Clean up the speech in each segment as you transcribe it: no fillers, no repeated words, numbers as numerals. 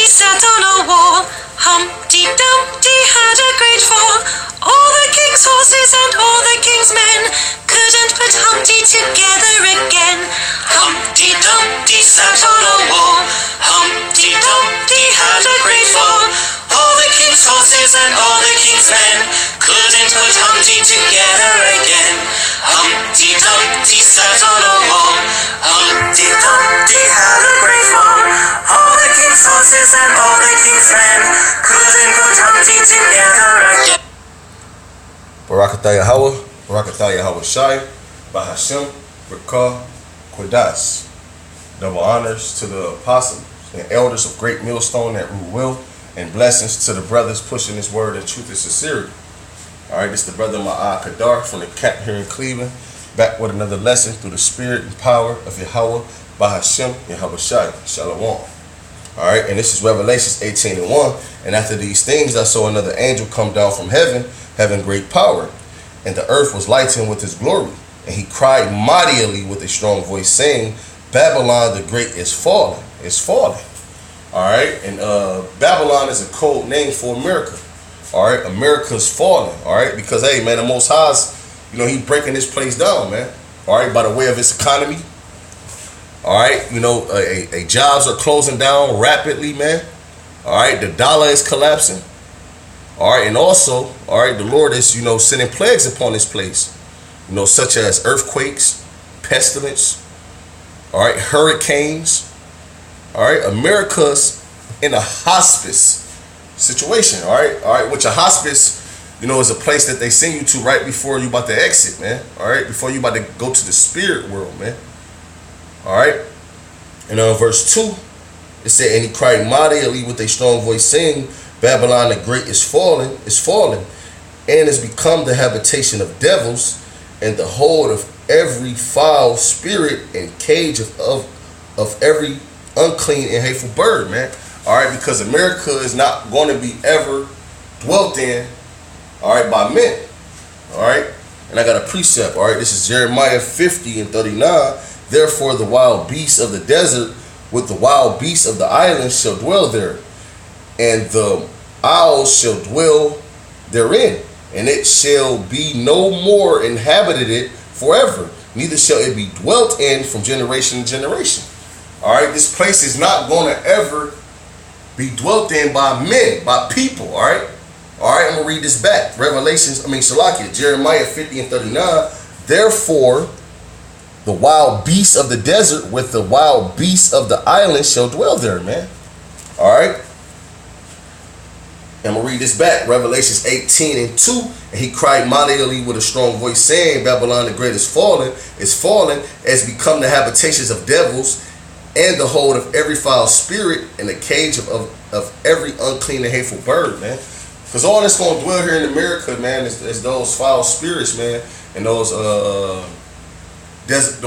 sat on a wall. Humpty Dumpty had a great fall. All the king's horses and all the king's men couldn't put Humpty together again. Humpty Dumpty sat on a wall. Humpty Dumpty had a great fall. All the king's horses and all the king's men couldn't put Humpty together again. Humpty Dumpty sat on a wall. Humpty Dumpty had a great fall. All the king's horses and all the king's men couldn't put Humpty together again. Barakatah Yahweh, Barakatah Yahweh Shai, Bahashem, Rakah, Quadas. Double honors to the apostles and elders of Great Millstone that rule will, and blessings to the brothers pushing this word in truth and sincerity. Alright, this is the brother Ma'ah Kadar from the camp here in Cleveland, back with another lesson through the spirit and power of Yahweh, Bahashem, Yahweh Shai, Shalom. Alright, and this is Revelations 18:1. And after these things I saw another angel come down from heaven, having great power, and the earth was lightened with his glory. And he cried mightily with a strong voice, saying, Babylon the great is fallen, is fallen. Alright, and Babylon is a code name for America. Alright, America's fallen. Alright, because hey man, the Most High's, he breaking this place down, man. Alright, by the way of its economy. Alright, jobs are closing down rapidly, man. Alright, the dollar is collapsing. Alright, and also, alright, the Lord is, sending plagues upon this place. Such as earthquakes, pestilence, alright, hurricanes. Alright, America's in a hospice situation, alright, which a hospice, is a place that they send you to right before you about to exit, man. Alright, before you about to go to the spirit world, man. Alright, and verse 2, it said, and he cried mightily with a strong voice, saying, Babylon the great is fallen, and has become the habitation of devils, and the hold of every foul spirit, and cage of every unclean and hateful bird, man. Alright, because America is not going to be ever dwelt in, alright, by men. Alright, and I got a precept. Alright, this is Jeremiah 50:39. Therefore the wild beasts of the desert with the wild beasts of the islands shall dwell there, and the owls shall dwell therein, and it shall be no more inhabited it forever, neither shall it be dwelt in from generation to generation. Alright, this place is not going to ever be dwelt in by men, by people. Alright, I'm going to read this back. Jeremiah 50:39. Therefore the wild beasts of the desert with the wild beasts of the island shall dwell there, man. Alright, I'm going to read this back. Revelations 18:2. And he cried mightily with a strong voice, saying, Babylon the great is fallen, as become the habitations of devils, and the hold of every foul spirit, and the cage of every unclean and hateful bird, man. Because all that's going to dwell here in America, man, is those foul spirits, man, and those desert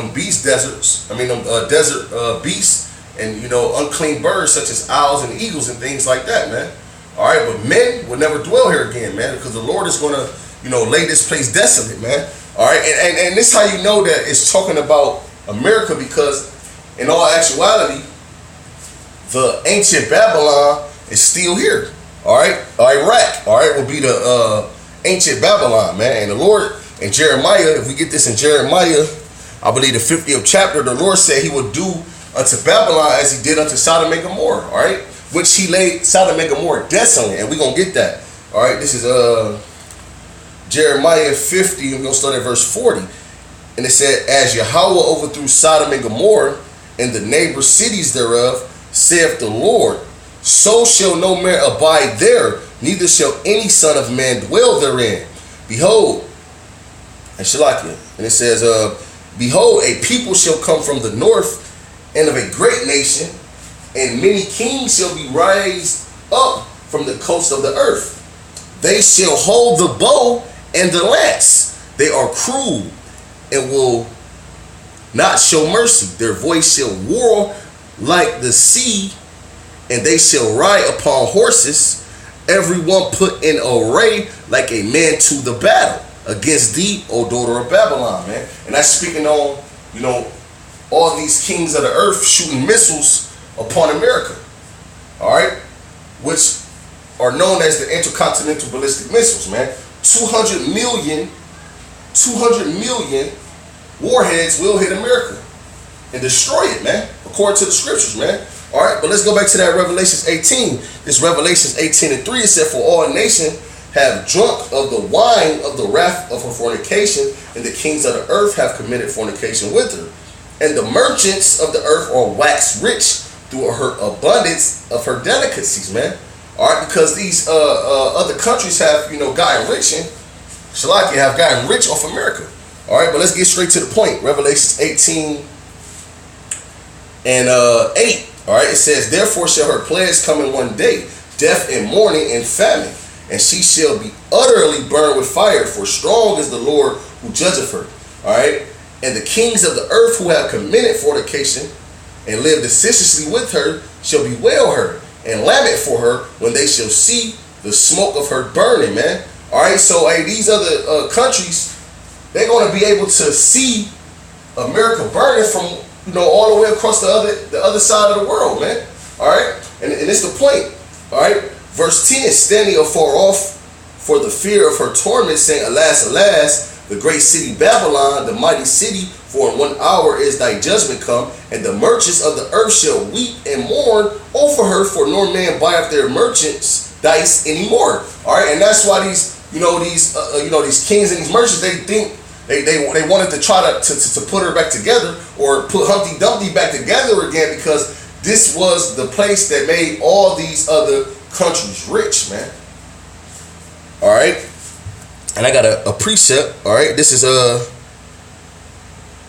beasts, and unclean birds such as owls and eagles and things like that, man. All right, but men will never dwell here again, man, because the Lord is going to, lay this place desolate, man. All right, and this is how you know that it's talking about America, because in all actuality, the ancient Babylon is still here. All right, Iraq, all right, will be the ancient Babylon, man. And the Lord in Jeremiah, if we get this in Jeremiah, I believe the 50th chapter, the Lord said he would do unto Babylon as he did unto Sodom and Gomorrah, all right, which he laid Sodom and Gomorrah desolate, and we're going to get that. All right, this is Jeremiah 50, and we're going to start at verse 40. And it said, as Yahweh overthrew Sodom and Gomorrah and the neighbor cities thereof, saith the Lord, so shall no man abide there, neither shall any son of man dwell therein. Behold, and Shalakia, and it says, behold, a people shall come from the north, and of a great nation, and many kings shall be raised up from the coast of the earth. They shall hold the bow and the lance. They are cruel and will not show mercy. Their voice shall roar like the sea, and they shall ride upon horses, everyone put in array like a man to the battle against thee, O daughter of Babylon, man. And that's speaking on, all these kings of the earth shooting missiles upon America. All right, which are known as the intercontinental ballistic missiles, man. 200 million warheads will hit America and destroy it, man, according to the scriptures, man. All right, but let's go back to that Revelations 18. This Revelations 18:3, it said, for all nations have drunk of the wine of the wrath of her fornication, and the kings of the earth have committed fornication with her. And the merchants of the earth are waxed rich through her abundance of her delicacies, man. All right, because these other countries have, gotten rich, and Shalaki have gotten rich off America. All right, but let's get straight to the point. Revelations 18:8. All right, it says, therefore shall her plagues come in one day, death and mourning and famine, and she shall be utterly burned with fire, for strong is the Lord who judgeth her. All right, and the kings of the earth who have committed fornication and lived assiduously with her shall bewail her and lament for her when they shall see the smoke of her burning, man. All right, so hey, these other countries, they're going to be able to see America burning from all the way across the other side of the world, man. All right, and it's the point. All right, verse 10, standing afar off for the fear of her torment, saying, alas, alas, the great city Babylon, the mighty city, for in 1 hour is thy judgment come, and the merchants of the earth shall weep and mourn over her, for no man buyeth their merchants dice anymore. All right, and that's why these kings and these merchants, they think they wanted to try to put her back together, or put Humpty Dumpty back together again, because this was the place that made all these other countries rich, man. All right, and I got a precept. All right, this is a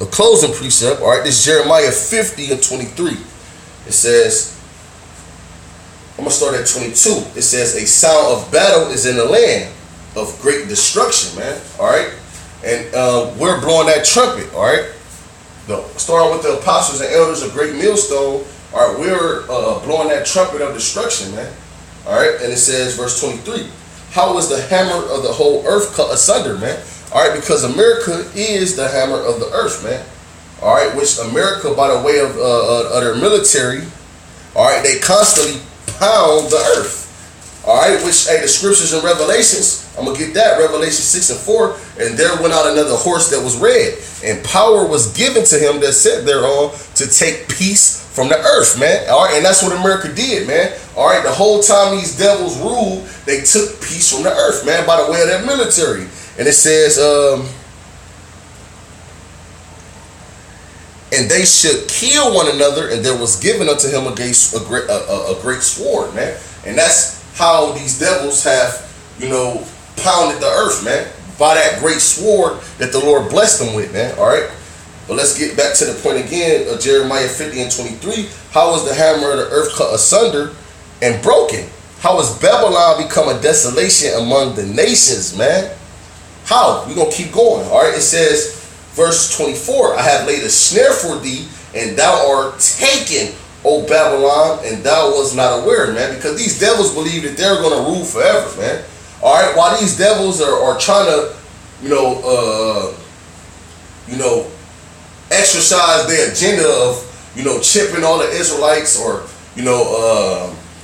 closing precept. All right, this is Jeremiah 50:23. It says, I'm gonna start at 22. It says, a sound of battle is in the land of great destruction, man. All right, and we're blowing that trumpet. All right, starting with the apostles and elders of great millstone. All right, we're blowing that trumpet of destruction, man. All right, and it says, verse 23, how is the hammer of the whole earth cut asunder, man? All right, because America is the hammer of the earth, man. All right, which America, by the way of their military, all right, they constantly pound the earth. All right, which, hey, the scriptures in Revelations, I'm going to get that, Revelation 6:4, and there went out another horse that was red, and power was given to him that sat thereon to take peace from the earth, man. All right, and that's what America did, man. All right, the whole time these devils ruled, they took peace from the earth, man, by the way of their military. And it says, and they should kill one another, and there was given unto him a great sword, man. And that's how these devils have, pounded the earth, man, by that great sword that the Lord blessed them with, man. All right, but let's get back to the point again of Jeremiah 50:23. How is the hammer of the earth cut asunder and broken? How has Babylon become a desolation among the nations, man? How? We're gonna keep going. All right, it says, verse 24, I have laid a snare for thee, and thou art taken, O Babylon, and thou was not aware, man, because these devils believe that they're going to rule forever, man. All right, while these devils are trying to, exercise their agenda of, chipping all the Israelites, or,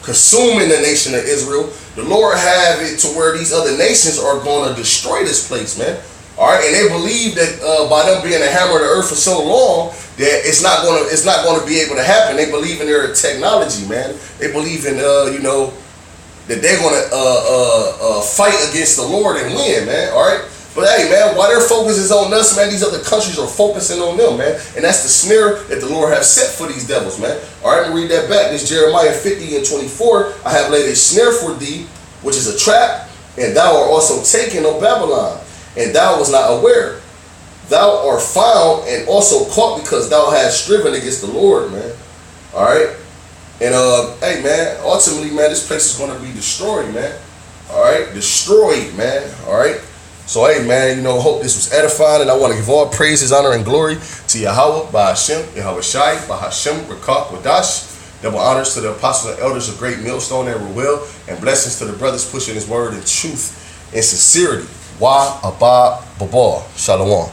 consuming the nation of Israel, the Lord have it to where these other nations are going to destroy this place, man. All right, and they believe that by them being a hammer of the earth for so long, that it's not going to be able to happen. They believe in their technology, man. They believe in that they're going to fight against the Lord and win, man. All right, but hey, man, while their focus is on us, man, these other countries are focusing on them, man. And that's the snare that the Lord has set for these devils, man. All right, let me read that back. This Jeremiah 50:24. I have laid a snare for thee, which is a trap, and thou art also taken, O Babylon, and thou was not aware. Thou art found and also caught, because thou hast striven against the Lord, man. All right, and hey, man, ultimately, man, this place is going to be destroyed, man. All right, destroyed, man. All right. So, hey, man, hope this was edifying, and I want to give all praises, honor, and glory to Yahweh, Bahashem, Yahweh Shai, Bahashem, Rakah, Wadash. Double honors to the apostles and elders of Great Millstone and Ruel, and blessings to the brothers pushing his word in truth and sincerity. Wa Abba Babal. Shalom.